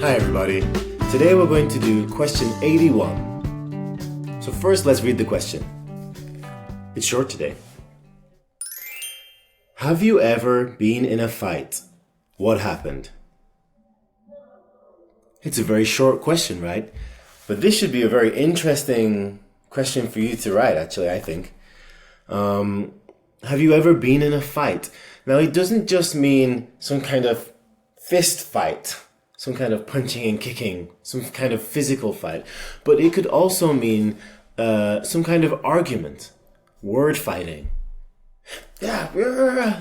Hi everybody. Today we're going to do question 81. So first let's read the question. It's short today. Have you ever been in a fight? What happened? It's a very short question, right? But this should be a very interesting question for you to write, actually, I think. Have you ever been in a fight? Now, it doesn't just mean some kind of fist fight, some kind of punching and kicking, some kind of physical fight, but it could also mean some kind of argument, word fighting. Yeah,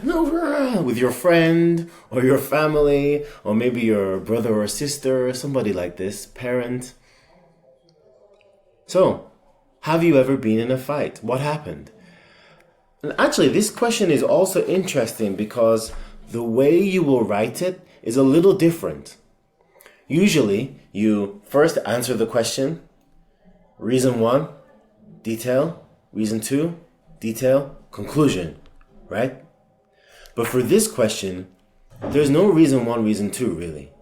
no, with your friend or your family, or maybe your brother or sister, somebody like this, parent. So, have you ever been in a fight? What happened? And actually, this question is also interesting because the way you will write it is a little different. Usually, you first answer the question, reason 1, detail, reason 2, detail, conclusion, right? But for this question, there's no reason 1, reason 2, really.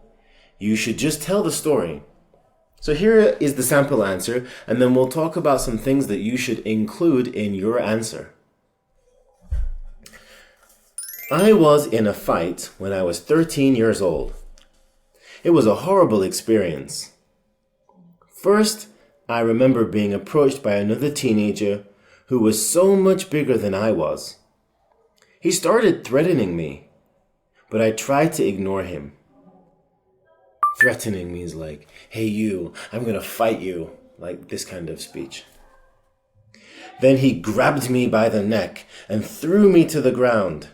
You should just tell the story. So here is the sample answer, and then we'll talk about some things that you should include in your answer. I was in a fight when I was 13 years old. It was a horrible experience. First, I remember being approached by another teenager who was so much bigger than I was. He started threatening me, but I tried to ignore him. Threatening means like, hey you, I'm gonna fight you, like this kind of speech. Then he grabbed me by the neck and threw me to the ground.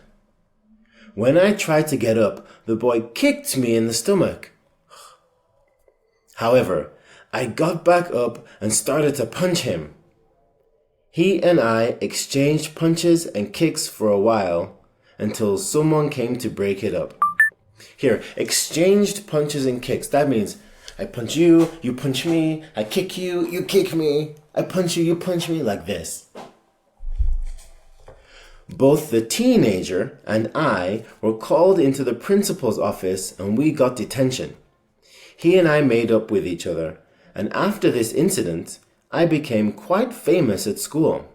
When I tried to get up, the boy kicked me in the stomach. However, I got back up and started to punch him. He and I exchanged punches and kicks for a while until someone came to break it up. Here, exchanged punches and kicks. That means I punch you, you punch me, I kick you, you kick me, I punch you, you punch me, like this. Both the teenager and I were called into the principal's office and we got detention. He and I made up with each other, and after this incident, I became quite famous at school.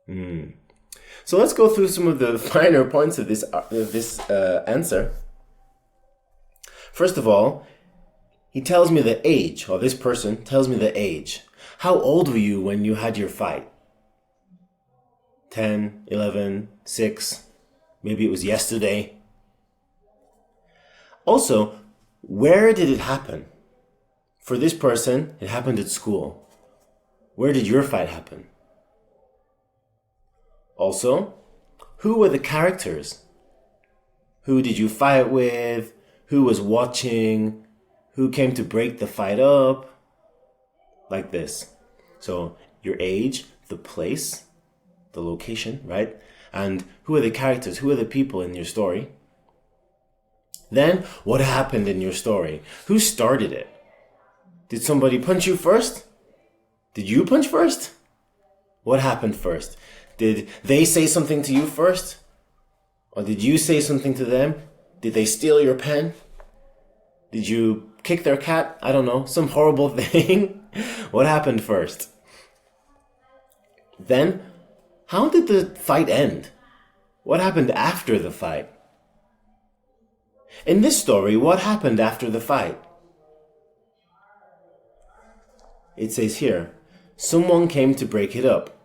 So let's go through some of the finer points of this answer. First of all, he tells me the age, or this person tells me the age. How old were you when you had your fight? 10, 11, 6, maybe it was yesterday. Also, where did it happen? For this person, it happened at school. Where did your fight happen? Also, who were the characters? Who did you fight with? Who was watching? Who came to break the fight up? Like this. So, your age, the place, the location, right? And who are the characters? Who are the people in your story? Then, what happened in your story? Who started it? Did somebody punch you first? Did you punch first? What happened first? Did they say something to you first? Or did you say something to them? Did they steal your pen? Did you kick their cat? I don't know, some horrible thing. What happened first? Then, how did the fight end? What happened after the fight? In this story, what happened after the fight? It says here, someone came to break it up.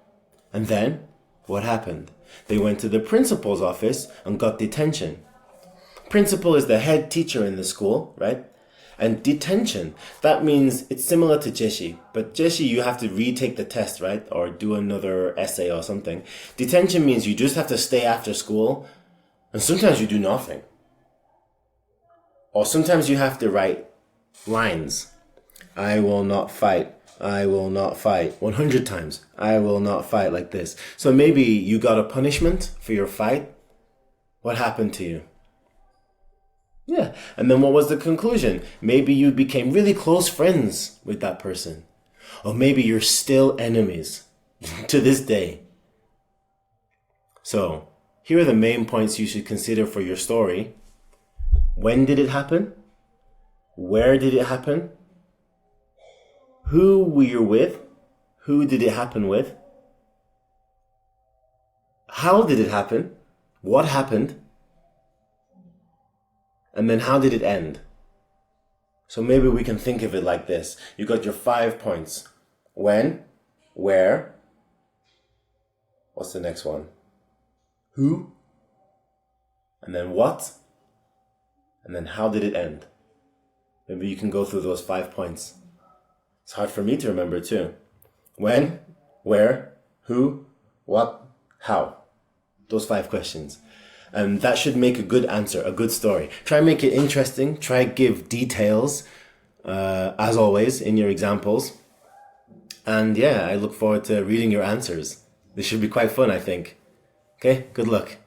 And then, what happened? They went to the principal's office and got detention. Principal is the head teacher in the school, right? And detention, that means it's similar to jeshi, but jeshi you have to retake the test, right? Or do another essay or something. Detention means you just have to stay after school, and sometimes you do nothing. Or sometimes you have to write lines. I will not fight. I will not fight. 100 times. I will not fight, like this. So maybe you got a punishment for your fight. What happened to you? Yeah. And then what was the conclusion? Maybe you became really close friends with that person. Or maybe you're still enemies to this day. So here are the main points you should consider for your story. When did it happen? Where did it happen? Who were you with? Who did it happen with? How did it happen? What happened? And then how did it end? So maybe we can think of it like this. You got your 5 points. When, where, what's the next one? Who, and then what, and then how did it end? Maybe you can go through those 5 points. It's hard for me to remember too. When, where, who, what, how. Those 5 questions. And that should make a good answer, a good story. Try and make it interesting. Try give details, as always, in your examples. And yeah, I look forward to reading your answers. This should be quite fun, I think. Okay, good luck.